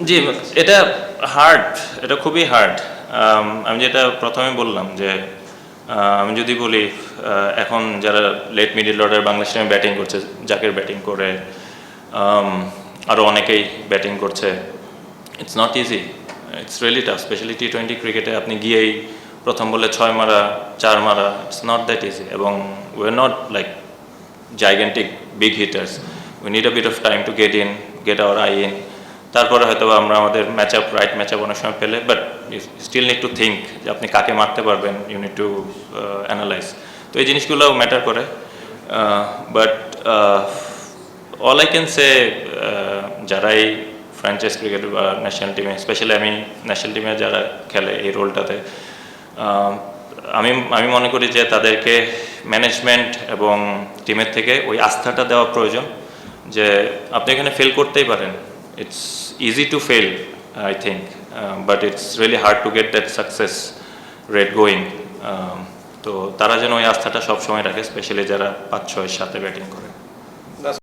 জি, এটা হার্ড, এটা খুবই হার্ড। আমি যেটা প্রথমে বললাম যে আমি যদি বলি এখন যারা লেট মিডল অর্ডার বাংলাদেশ টিমে ব্যাটিং করছে, জাকের ব্যাটিং করে, আরও অনেকেই ব্যাটিং করছে, it's not easy, it's really tough, specially টি-20 ক্রিকেটে আপনি গিয়েই প্রথম বলে 6 মারা 4 মারা, ইটস নট দ্যাট ইজি। এবং we are not like gigantic big hitters. We need a bit of time to get in, get our eye in. তারপরে হয়তো আমরা আমাদের রাইট ম্যাচ আপ অনেক সময় পেলে, but you still need to think যে আপনি কাকে মারতে পারবেন, ইউ নিড টু অ্যানালাইজ। তো এই জিনিসগুলো ম্যাটার করে। But all I can say, যারাই ফ্র্যাঞ্চাইজ ক্রিকেট বা ন্যাশনাল টিমে, স্পেশালি আমি ন্যাশনাল টিমে যারা খেলে এই রোলটাতে, আমি মনে করি যে তাদেরকে ম্যানেজমেন্ট এবং টিমের থেকে ওই আস্থাটা দেওয়া প্রয়োজন যে আপনি এখানে ফেল করতেই পারেন, it's easy to fail I think, but it's really hard to get that success rate going. তো তারা যেন ওই আস্থাটা সবসময় রাখে, স্পেশালি যারা 5-6 সাথে ব্যাটিং করে।